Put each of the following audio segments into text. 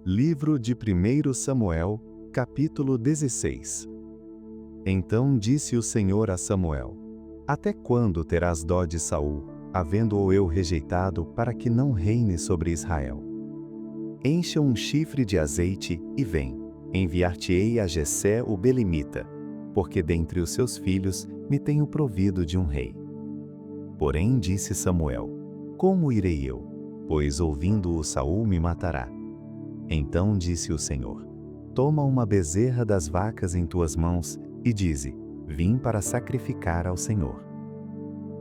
Livro de 1 Samuel, capítulo 16. Então disse o Senhor a Samuel: Até quando terás dó de Saul, havendo-o eu rejeitado, para que não reine sobre Israel? Encha um chifre de azeite e vem, enviar-te-ei a Jessé o belemita, porque dentre os seus filhos me tenho provido de um rei. Porém disse Samuel: Como irei eu? Pois ouvindo-o Saul me matará. Então disse o Senhor: Toma uma bezerra das vacas em tuas mãos e dize: Vim para sacrificar ao Senhor.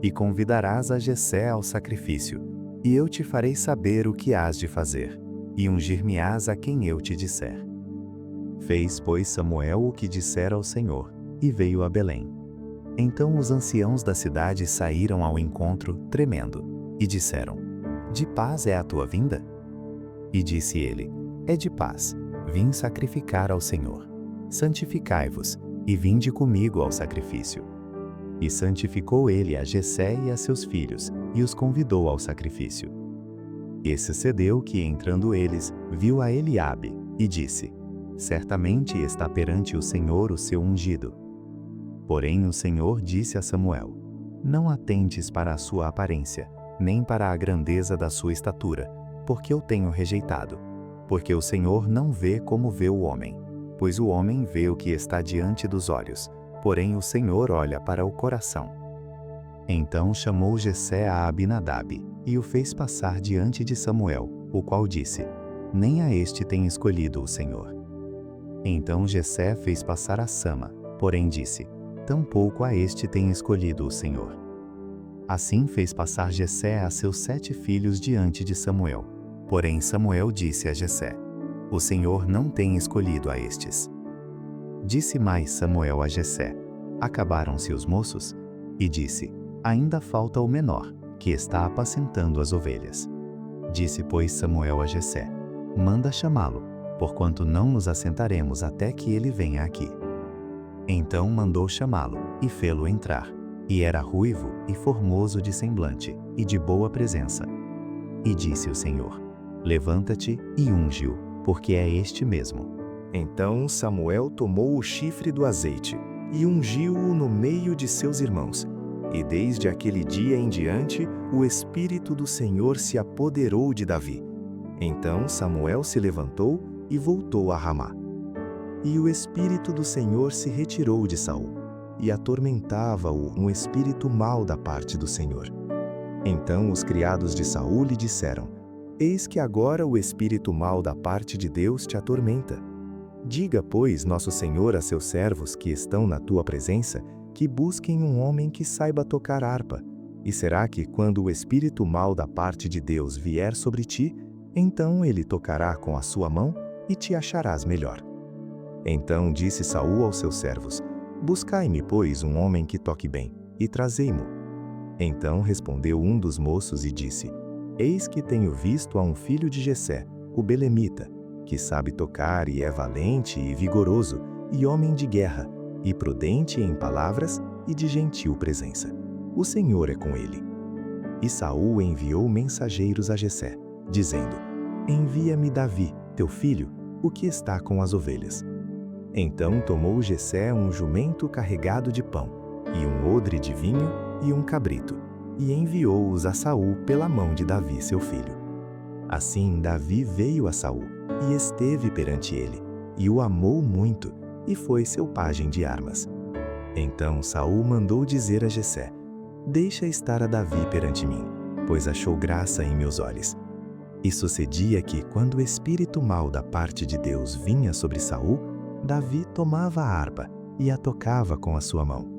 E convidarás a Jessé ao sacrifício, e eu te farei saber o que hás de fazer, e ungir-me-ás a quem eu te disser. Fez, pois, Samuel o que dissera ao Senhor, e veio a Belém. Então os anciãos da cidade saíram ao encontro, tremendo, e disseram: De paz é a tua vinda? E disse ele: É de paz, vim sacrificar ao Senhor. Santificai-vos, e vinde comigo ao sacrifício. E santificou ele a Jessé e a seus filhos, e os convidou ao sacrifício. E sucedeu que, entrando eles, viu a Eliabe, e disse: Certamente está perante o Senhor o seu ungido. Porém o Senhor disse a Samuel: Não atentes para a sua aparência, nem para a grandeza da sua estatura, porque eu tenho rejeitado. Porque o Senhor não vê como vê o homem, pois o homem vê o que está diante dos olhos, porém o Senhor olha para o coração. Então chamou Jessé a Abinadab, e o fez passar diante de Samuel, o qual disse: Nem a este tem escolhido o Senhor. Então Jessé fez passar a Sama, porém disse: Tampouco a este tem escolhido o Senhor. Assim fez passar Jessé a seus 7 filhos diante de Samuel. Porém Samuel disse a Jessé: O Senhor não tem escolhido a estes. Disse mais Samuel a Jessé: Acabaram-se os moços? E disse: Ainda falta o menor, que está apacentando as ovelhas. Disse, pois, Samuel a Jessé: Manda chamá-lo, porquanto não nos assentaremos até que ele venha aqui. Então mandou chamá-lo, e fê-lo entrar. E era ruivo e formoso de semblante, e de boa presença. E disse o Senhor: Levanta-te e unge-o, porque é este mesmo. Então Samuel tomou o chifre do azeite, e ungiu-o no meio de seus irmãos. E desde aquele dia em diante, o Espírito do Senhor se apoderou de Davi. Então Samuel se levantou e voltou a Ramá. E o Espírito do Senhor se retirou de Saul, e atormentava-o um espírito mau da parte do Senhor. Então os criados de Saul lhe disseram: Eis que agora o espírito mau da parte de Deus te atormenta. Diga, pois, nosso Senhor a seus servos que estão na tua presença, que busquem um homem que saiba tocar harpa. E será que, quando o espírito mau da parte de Deus vier sobre ti, então ele tocará com a sua mão e te acharás melhor. Então disse Saul aos seus servos: Buscai-me, pois, um homem que toque bem, e trazei-mo. Então respondeu um dos moços e disse: Eis que tenho visto a um filho de Jessé, o belemita, que sabe tocar e é valente e vigoroso, e homem de guerra, e prudente em palavras e de gentil presença. O Senhor é com ele. E Saul enviou mensageiros a Jessé, dizendo: Envia-me Davi, teu filho, o que está com as ovelhas. Então tomou Jessé um jumento carregado de pão, e um odre de vinho, e um cabrito, e enviou-os a Saul pela mão de Davi seu filho. Assim Davi veio a Saul, e esteve perante ele, e o amou muito, e foi seu pajem de armas. Então Saul mandou dizer a Jessé: Deixa estar a Davi perante mim, pois achou graça em meus olhos. E sucedia que, quando o espírito mau da parte de Deus vinha sobre Saul, Davi tomava a harpa, e a tocava com a sua mão.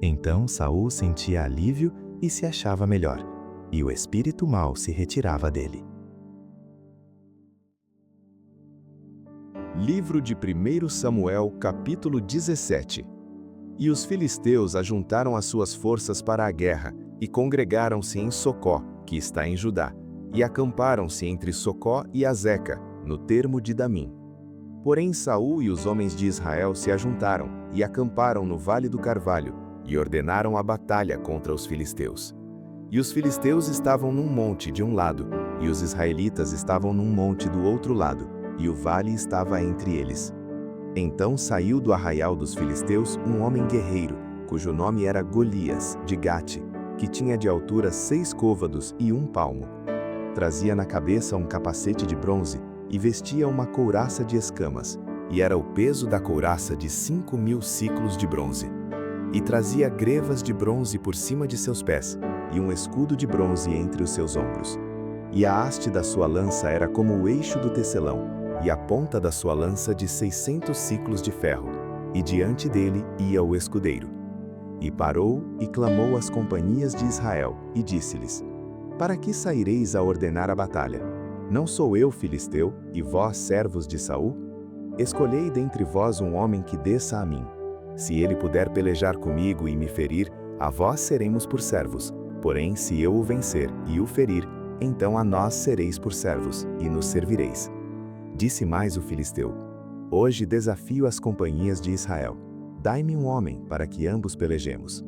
Então Saul sentia alívio e se achava melhor, e o espírito mau se retirava dele. Livro de 1 Samuel, capítulo 17. E os filisteus ajuntaram as suas forças para a guerra, e congregaram-se em Socó, que está em Judá, e acamparam-se entre Socó e Azeca, no termo de Damim. Porém Saul e os homens de Israel se ajuntaram, e acamparam no Vale do Carvalho, e ordenaram a batalha contra os filisteus. E os filisteus estavam num monte de um lado, e os israelitas estavam num monte do outro lado, e o vale estava entre eles. Então saiu do arraial dos filisteus um homem guerreiro, cujo nome era Golias, de Gate, que tinha de altura 6 côvados e 1 palmo. Trazia na cabeça um capacete de bronze e vestia uma couraça de escamas, e era o peso da couraça de 5.000 siclos de bronze. E trazia grevas de bronze por cima de seus pés, e um escudo de bronze entre os seus ombros. E a haste da sua lança era como o eixo do tecelão, e a ponta da sua lança de 600 siclos de ferro, e diante dele ia o escudeiro. E parou e clamou às companhias de Israel, e disse-lhes: Para que saireis a ordenar a batalha? Não sou eu filisteu, e vós servos de Saul? Escolhei dentre vós um homem que desça a mim. Se ele puder pelejar comigo e me ferir, a vós seremos por servos. Porém, se eu o vencer e o ferir, então a nós sereis por servos, e nos servireis. Disse mais o filisteu: Hoje desafio as companhias de Israel. Dai-me um homem, para que ambos pelejemos.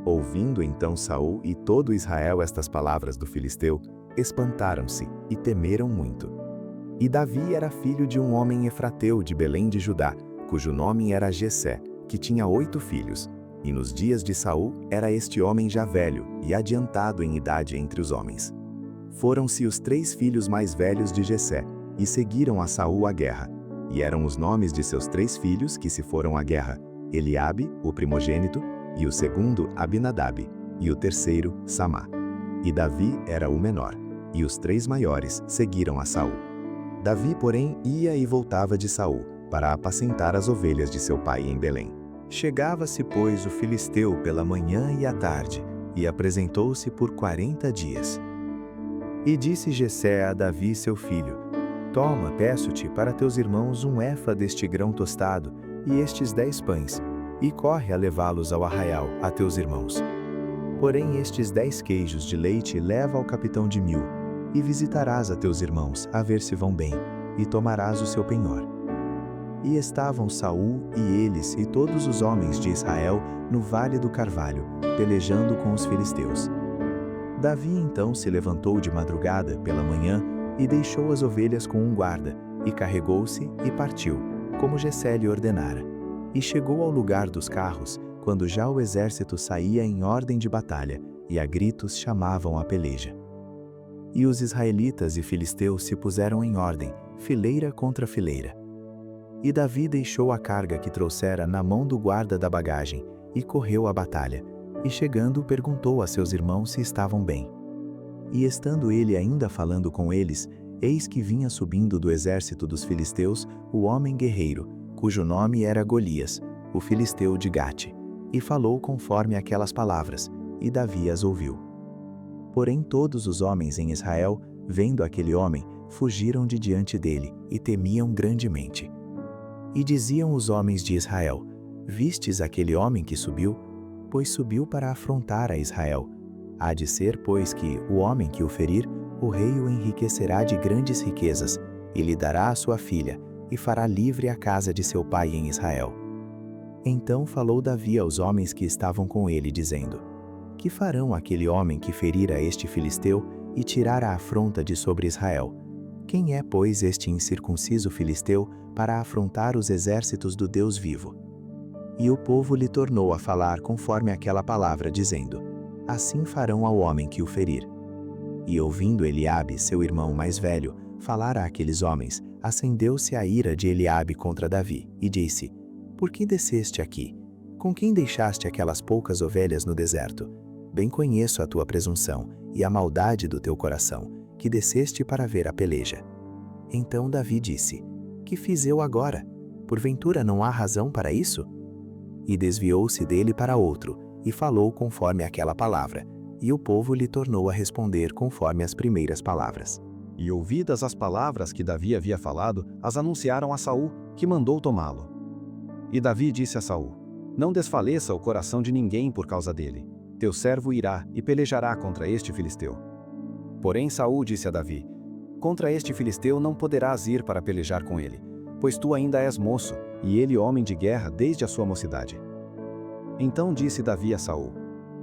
Ouvindo então Saul e todo Israel estas palavras do filisteu, espantaram-se e temeram muito. E Davi era filho de um homem efrateu de Belém de Judá, cujo nome era Jessé, que tinha 8 filhos. E nos dias de Saul era este homem já velho e adiantado em idade entre os homens. Foram-se os 3 filhos mais velhos de Jessé, e seguiram a Saul à guerra. E eram os nomes de seus 3 filhos que se foram à guerra: Eliabe, o primogênito, e o segundo Abinadab, e o terceiro Samá. E Davi era o menor, e os 3 maiores seguiram a Saul. Davi, porém, ia e voltava de Saul, para apacentar as ovelhas de seu pai em Belém. Chegava-se, pois, o filisteu pela manhã e à tarde, e apresentou-se por 40 dias. E disse Jessé a Davi seu filho: Toma, peço-te, para teus irmãos um efa deste grão tostado, e estes 10 pães, e corre a levá-los ao arraial, a teus irmãos. Porém estes 10 queijos de leite leva ao capitão de 1000, e visitarás a teus irmãos, a ver se vão bem, e tomarás o seu penhor. E estavam Saul e eles e todos os homens de Israel no vale do Carvalho, pelejando com os filisteus. Davi então se levantou de madrugada, pela manhã, e deixou as ovelhas com um guarda, e carregou-se e partiu, como Jessé lhe ordenara. E chegou ao lugar dos carros, quando já o exército saía em ordem de batalha, e a gritos chamavam a peleja. E os israelitas e filisteus se puseram em ordem, fileira contra fileira. E Davi deixou a carga que trouxera na mão do guarda da bagagem, e correu à batalha, e chegando perguntou a seus irmãos se estavam bem. E estando ele ainda falando com eles, eis que vinha subindo do exército dos filisteus o homem guerreiro, cujo nome era Golias, o filisteu de Gate, e falou conforme aquelas palavras, e Davi as ouviu. Porém todos os homens em Israel, vendo aquele homem, fugiram de diante dele, e temiam grandemente. E diziam os homens de Israel: Vistes aquele homem que subiu? Pois subiu para afrontar a Israel. Há de ser, pois, que o homem que o ferir, o rei o enriquecerá de grandes riquezas, e lhe dará a sua filha, e fará livre a casa de seu pai em Israel. Então falou Davi aos homens que estavam com ele, dizendo: Que farão aquele homem que ferir a este filisteu e tirar a afronta de sobre Israel? Quem é, pois, este incircunciso filisteu para afrontar os exércitos do Deus vivo? E o povo lhe tornou a falar conforme aquela palavra, dizendo: Assim farão ao homem que o ferir. E ouvindo Eliabe, seu irmão mais velho, falar àqueles homens, acendeu-se a ira de Eliabe contra Davi, e disse: Por que desceste aqui? Com quem deixaste aquelas poucas ovelhas no deserto? Bem conheço a tua presunção e a maldade do teu coração, que desceste para ver a peleja. Então Davi disse: Que fiz eu agora? Porventura não há razão para isso? E desviou-se dele para outro, e falou conforme aquela palavra, e o povo lhe tornou a responder conforme as primeiras palavras. E ouvidas as palavras que Davi havia falado, as anunciaram a Saul, que mandou tomá-lo. E Davi disse a Saul: Não desfaleça o coração de ninguém por causa dele. Teu servo irá e pelejará contra este filisteu. Porém Saul disse a Davi: Contra este filisteu não poderás ir para pelejar com ele, pois tu ainda és moço, e ele homem de guerra desde a sua mocidade. Então disse Davi a Saul: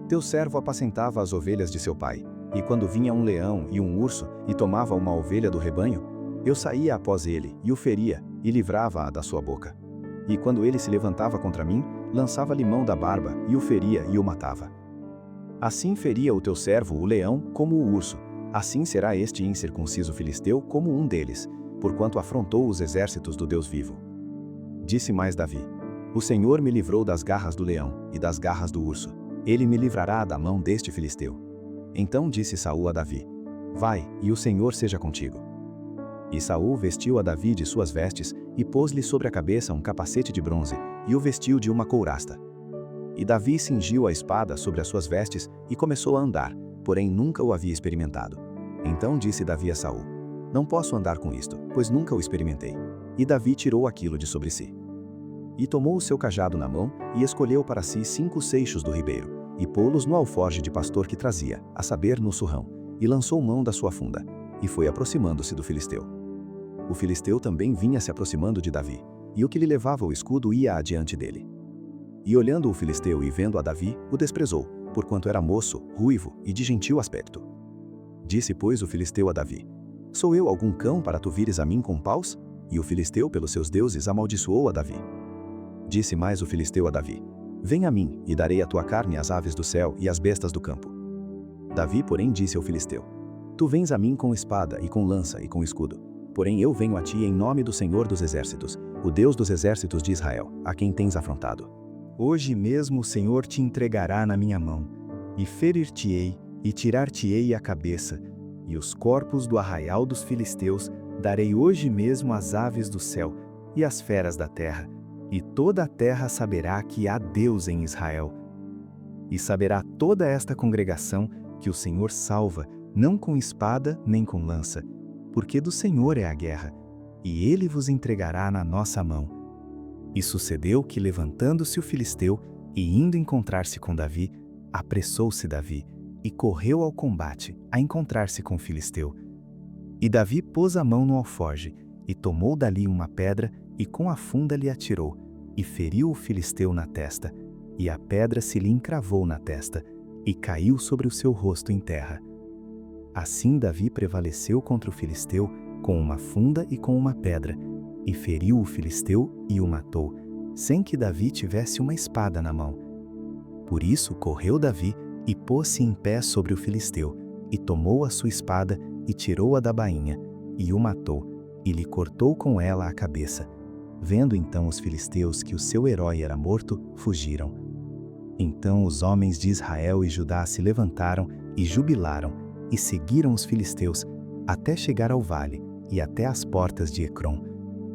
Teu servo apacentava as ovelhas de seu pai, e quando vinha um leão e um urso e tomava uma ovelha do rebanho, Eu saía após ele, e o feria, e livrava-a da sua boca. E quando ele se levantava contra mim, lançava-lhe mão da barba, e o feria e o matava. Assim feria o teu servo o leão como o urso, assim será este incircunciso filisteu como um deles, porquanto afrontou os exércitos do Deus vivo. Disse mais Davi: O Senhor me livrou das garras do leão e das garras do urso. Ele me livrará da mão deste filisteu. Então disse Saul a Davi: Vai, e o Senhor seja contigo. E Saul vestiu a Davi de suas vestes e pôs-lhe sobre a cabeça um capacete de bronze e o vestiu de uma couraça. E Davi cingiu a espada sobre as suas vestes e começou a andar, porém nunca o havia experimentado. Então disse Davi a Saul: Não posso andar com isto, pois nunca o experimentei. E Davi tirou aquilo de sobre si. E tomou o seu cajado na mão e escolheu para si 5 seixos do ribeiro, e pô-los no alforje de pastor que trazia, a saber, no surrão, e lançou mão da sua funda, e foi aproximando-se do filisteu. O filisteu também vinha se aproximando de Davi, e o que lhe levava o escudo ia adiante dele. E olhando o filisteu e vendo a Davi, o desprezou, porquanto era moço, ruivo e de gentil aspecto. Disse, pois, o filisteu a Davi: Sou eu algum cão para tu vires a mim com paus? E o filisteu, pelos seus deuses, amaldiçoou a Davi. Disse mais o filisteu a Davi: Vem a mim, e darei a tua carne às aves do céu e às bestas do campo. Davi, porém, disse ao filisteu: Tu vens a mim com espada e com lança e com escudo. Porém eu venho a ti em nome do Senhor dos Exércitos, o Deus dos Exércitos de Israel, a quem tens afrontado. Hoje mesmo o Senhor te entregará na minha mão, e ferir-te-ei, e tirar-te-ei a cabeça, e os corpos do arraial dos filisteus darei hoje mesmo às aves do céu e às feras da terra, e toda a terra saberá que há Deus em Israel. E saberá toda esta congregação que o Senhor salva, não com espada nem com lança, porque do Senhor é a guerra, e ele vos entregará na nossa mão. E sucedeu que, levantando-se o filisteu e indo encontrar-se com Davi, apressou-se Davi e correu ao combate a encontrar-se com o filisteu. E Davi pôs a mão no alforje e tomou dali uma pedra e com a funda lhe atirou, e feriu o filisteu na testa, e a pedra se lhe encravou na testa, e caiu sobre o seu rosto em terra. Assim Davi prevaleceu contra o filisteu com uma funda e com uma pedra, e feriu o filisteu e o matou, sem que Davi tivesse uma espada na mão. Por isso correu Davi e pôs-se em pé sobre o filisteu, e tomou a sua espada e tirou-a da bainha, e o matou, e lhe cortou com ela a cabeça. Vendo então os filisteus que o seu herói era morto, fugiram. Então os homens de Israel e Judá se levantaram e jubilaram, e seguiram os filisteus, até chegar ao vale, e até as portas de Ecrom.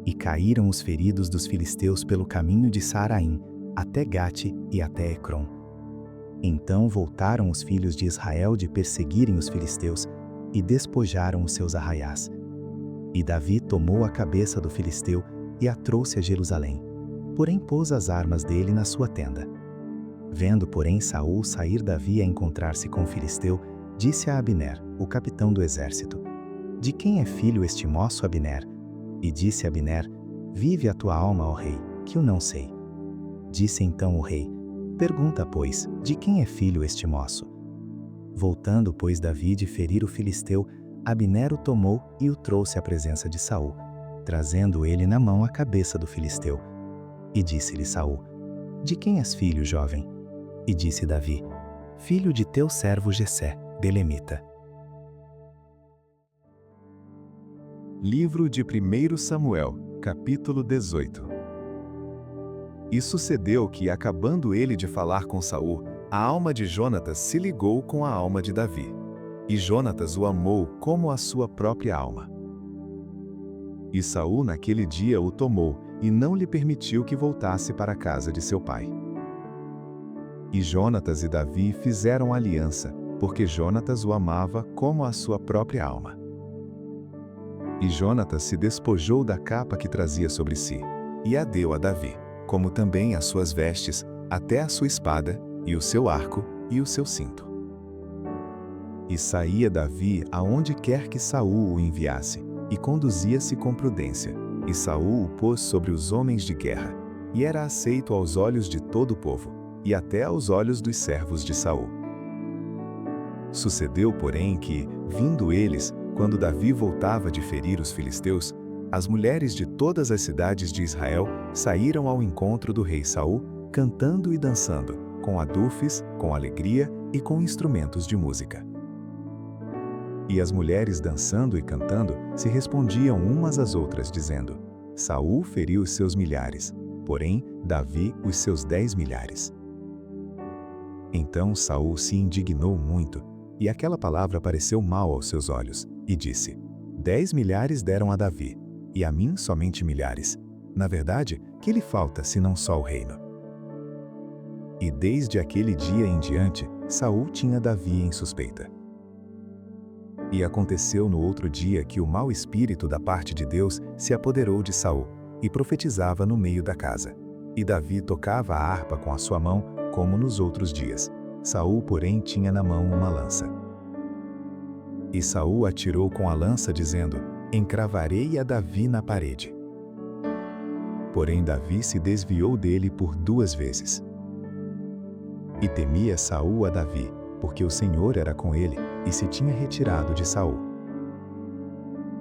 E caíram os feridos dos filisteus pelo caminho de Saaraim, até Gate e até Ecrom. Então voltaram os filhos de Israel de perseguirem os filisteus, e despojaram os seus arraiais. E Davi tomou a cabeça do filisteu e a trouxe a Jerusalém, porém pôs as armas dele na sua tenda. Vendo, porém, Saul sair Davi a encontrar-se com o filisteu, disse a Abner, o capitão do exército: De quem é filho este moço, Abner? E disse Abner: Vive a tua alma, ó rei, que eu não sei. Disse então o rei: Pergunta, pois, de quem é filho este moço? Voltando, pois, Davi de ferir o filisteu, Abner o tomou e o trouxe à presença de Saul, trazendo ele na mão a cabeça do filisteu. E disse-lhe Saul: De quem és filho, jovem? E disse Davi: Filho de teu servo Jessé, belemita. Livro de 1 Samuel, capítulo 18. E sucedeu que, acabando ele de falar com Saul, a alma de Jonatas se ligou com a alma de Davi. E Jonatas o amou como a sua própria alma. E Saul naquele dia o tomou, e não lhe permitiu que voltasse para a casa de seu pai. E Jonatas e Davi fizeram aliança, porque Jonatas o amava como a sua própria alma. E Jonatas se despojou da capa que trazia sobre si, e a deu a Davi, como também as suas vestes, até a sua espada, e o seu arco, e o seu cinto. E saía Davi aonde quer que Saul o enviasse, e conduzia-se com prudência, e Saul o pôs sobre os homens de guerra, e era aceito aos olhos de todo o povo, e até aos olhos dos servos de Saul. Sucedeu, porém, que, vindo eles, Quando Davi voltava de ferir os filisteus, as mulheres de todas as cidades de Israel saíram ao encontro do rei Saul, cantando e dançando, com adufes, com alegria e com instrumentos de música. E as mulheres dançando e cantando se respondiam umas às outras, dizendo: Saul feriu os seus milhares, porém Davi os seus 10 milhares. Então Saul se indignou muito, e aquela palavra pareceu mal aos seus olhos, e disse: 10 milhares deram a Davi, e a mim somente milhares. Na verdade, que lhe falta senão só o reino? E desde aquele dia em diante, Saul tinha Davi em suspeita. E aconteceu no outro dia que o mau espírito da parte de Deus se apoderou de Saul, e profetizava no meio da casa. E Davi tocava a harpa com a sua mão, como nos outros dias. Saul, porém, tinha na mão uma lança. E Saul atirou com a lança, dizendo: Encravarei a Davi na parede. Porém Davi se desviou dele por 2 vezes. E temia Saul a Davi, porque o Senhor era com ele, e se tinha retirado de Saul.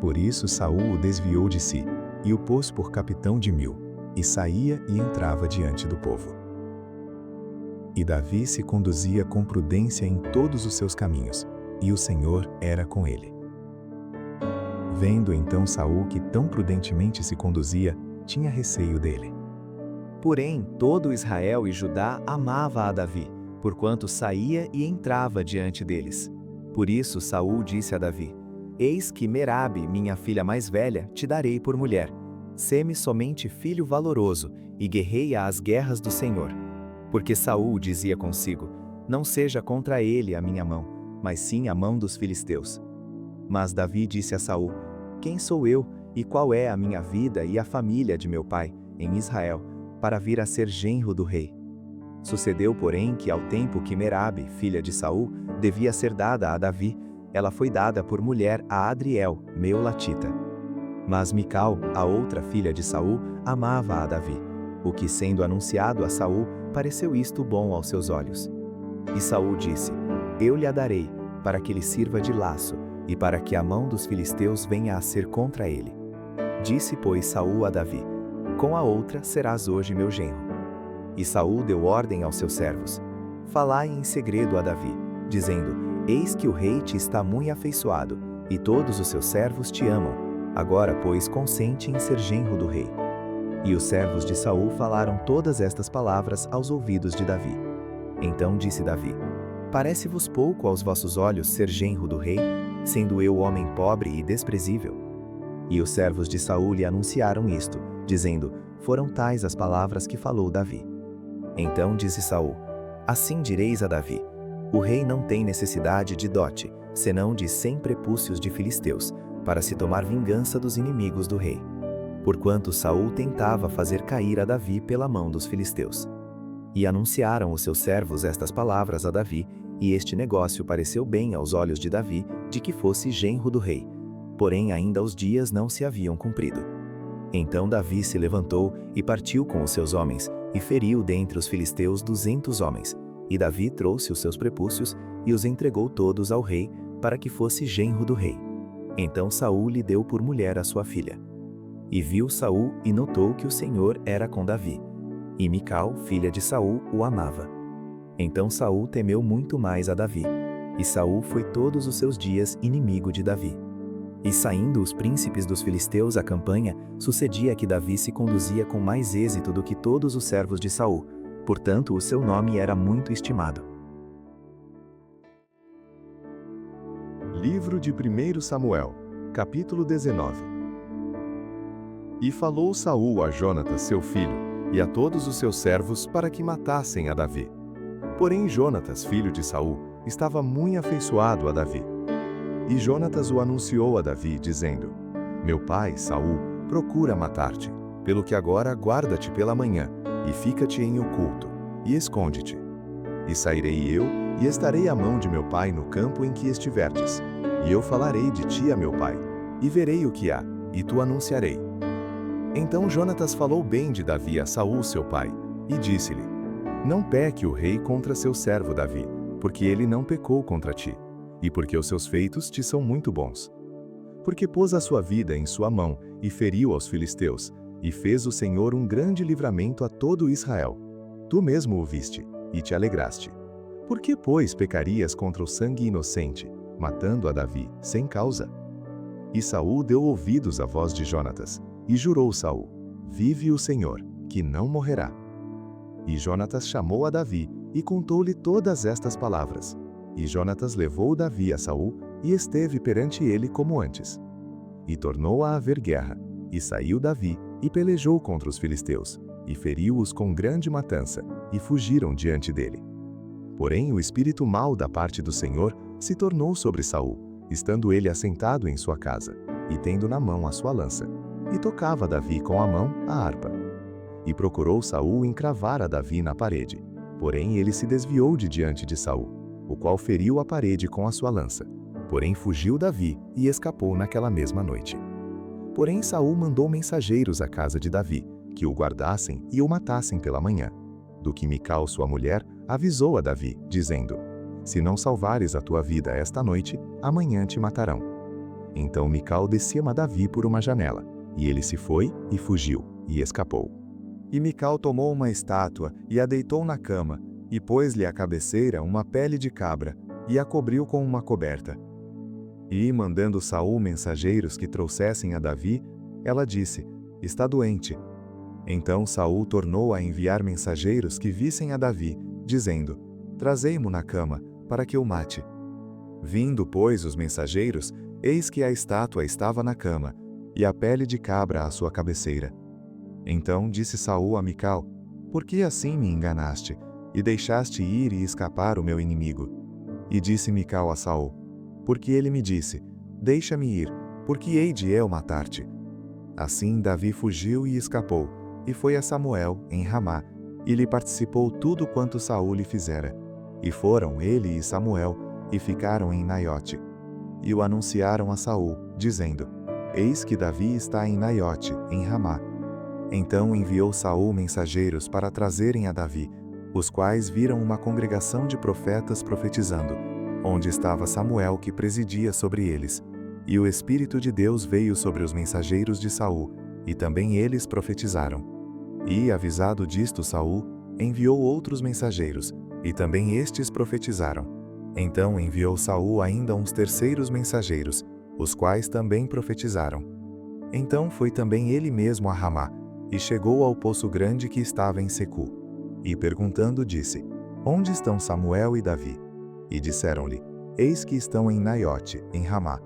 Por isso Saul o desviou de si, e o pôs por capitão de 1000, e saía e entrava diante do povo. E Davi se conduzia com prudência em todos os seus caminhos, e o Senhor era com ele. Vendo então Saul que tão prudentemente se conduzia, tinha receio dele. Porém, todo Israel e Judá amava a Davi, porquanto saía e entrava diante deles. Por isso Saul disse a Davi: Eis que Merabe, minha filha mais velha, te darei por mulher. Sê-me somente filho valoroso, e guerreia as guerras do Senhor. Porque Saul dizia consigo: Não seja contra ele a minha mão, mas sim a mão dos filisteus. Mas Davi disse a Saul: Quem sou eu, e qual é a minha vida e a família de meu pai, em Israel, para vir a ser genro do rei? Sucedeu, porém, que ao tempo que Merabe, filha de Saul, devia ser dada a Davi, ela foi dada por mulher a Adriel, meolatita. Mas Mical, a outra filha de Saul, amava a Davi, o que, sendo anunciado a Saul, pareceu isto bom aos seus olhos. E Saul disse: Eu lhe a darei, para que lhe sirva de laço, e para que a mão dos filisteus venha a ser contra ele. Disse, pois, Saul a Davi: Com a outra serás hoje meu genro. E Saul deu ordem aos seus servos: Falai em segredo a Davi, dizendo: Eis que o rei te está muito afeiçoado, e todos os seus servos te amam. Agora, pois, consente em ser genro do rei. E os servos de Saul falaram todas estas palavras aos ouvidos de Davi. Então disse Davi: Parece-vos pouco aos vossos olhos ser genro do rei, sendo eu homem pobre e desprezível? E os servos de Saul lhe anunciaram isto, dizendo: Foram tais as palavras que falou Davi. Então disse Saul: Assim direis a Davi: O rei não tem necessidade de dote, senão de 100 prepúcios de filisteus, para se tomar vingança dos inimigos do rei. Porquanto Saul tentava fazer cair a Davi pela mão dos filisteus. E anunciaram os seus servos estas palavras a Davi, e este negócio pareceu bem aos olhos de Davi, de que fosse genro do rei. Porém ainda os dias não se haviam cumprido. Então Davi se levantou e partiu com os seus homens, e feriu dentre os filisteus 200 homens. E Davi trouxe os seus prepúcios, e os entregou todos ao rei, para que fosse genro do rei. Então Saul lhe deu por mulher a sua filha. E viu Saul e notou que o Senhor era com Davi. E Mical, filha de Saul, o amava. Então Saul temeu muito mais a Davi. E Saul foi todos os seus dias inimigo de Davi. E saindo os príncipes dos filisteus à campanha, sucedia que Davi se conduzia com mais êxito do que todos os servos de Saul. Portanto, o seu nome era muito estimado. Livro de 1 Samuel, capítulo 19. E falou Saul a Jonatas, seu filho, e a todos os seus servos para que matassem a Davi. Porém Jonatas, filho de Saul, estava muito afeiçoado a Davi. E Jonatas o anunciou a Davi, dizendo: Meu pai, Saul, procura matar-te, pelo que agora guarda-te pela manhã, e fica-te em oculto, e esconde-te. E sairei eu, e estarei à mão de meu pai no campo em que estiverdes. E eu falarei de ti a meu pai, e verei o que há, e tu anunciarei. Então Jonatas falou bem de Davi a Saul seu pai, e disse-lhe: Não peque o rei contra seu servo Davi, porque ele não pecou contra ti, e porque os seus feitos te são muito bons. Porque pôs a sua vida em sua mão e feriu aos filisteus, e fez o Senhor um grande livramento a todo Israel. Tu mesmo o viste, e te alegraste. Por que, pois, pecarias contra o sangue inocente, matando a Davi, sem causa? E Saul deu ouvidos à voz de Jonatas, e jurou Saul: Vive o Senhor, que não morrerá. E Jonatas chamou a Davi, e contou-lhe todas estas palavras. E Jonatas levou Davi a Saul, e esteve perante ele como antes. E tornou a haver guerra, e saiu Davi, e pelejou contra os filisteus, e feriu-os com grande matança, e fugiram diante dele. Porém o espírito mau da parte do Senhor se tornou sobre Saul, estando ele assentado em sua casa, e tendo na mão a sua lança, e tocava Davi com a mão a harpa. E procurou Saul encravar a Davi na parede, porém ele se desviou de diante de Saul, o qual feriu a parede com a sua lança. Porém fugiu Davi e escapou naquela mesma noite. Porém Saul mandou mensageiros à casa de Davi, que o guardassem e o matassem pela manhã. Do que Mical, sua mulher, avisou a Davi, dizendo: Se não salvares a tua vida esta noite, amanhã te matarão. Então Mical desceu a Davi por uma janela, e ele se foi e fugiu, e escapou. E Mical tomou uma estátua e a deitou na cama, e pôs-lhe à cabeceira uma pele de cabra, e a cobriu com uma coberta. E, mandando Saul mensageiros que trouxessem a Davi, ela disse: Está doente. Então Saul tornou a enviar mensageiros que vissem a Davi, dizendo: Trazei-mo na cama, para que o mate. Vindo, pois, os mensageiros, eis que a estátua estava na cama, e a pele de cabra à sua cabeceira. Então disse Saul a Mical: Por que assim me enganaste, e deixaste ir e escapar o meu inimigo? E disse Mical a Saul: Porque ele me disse: Deixa-me ir, porque hei de eu matar-te. Assim Davi fugiu e escapou, e foi a Samuel, em Ramá, e lhe participou tudo quanto Saul lhe fizera. E foram ele e Samuel, e ficaram em Naiote. E o anunciaram a Saul, dizendo: Eis que Davi está em Naiote, em Ramá. Então enviou Saul mensageiros para trazerem a Davi, os quais viram uma congregação de profetas profetizando, onde estava Samuel que presidia sobre eles. E o Espírito de Deus veio sobre os mensageiros de Saul, e também eles profetizaram. E, avisado disto Saul, enviou outros mensageiros, e também estes profetizaram. Então enviou Saul ainda uns terceiros mensageiros, os quais também profetizaram. Então foi também ele mesmo a Ramá, e chegou ao poço grande que estava em Secu. E perguntando disse: Onde estão Samuel e Davi? E disseram-lhe: Eis que estão em Naiote, em Ramá.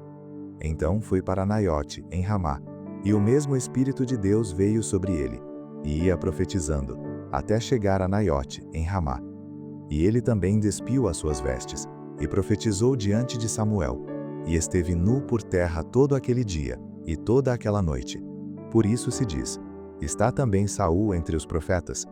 Então foi para Naiote, em Ramá, e o mesmo Espírito de Deus veio sobre ele, e ia profetizando, até chegar a Naiote, em Ramá. E ele também despiu as suas vestes, e profetizou diante de Samuel, e esteve nu por terra todo aquele dia, e toda aquela noite. Por isso se diz: Está também Saul entre os profetas?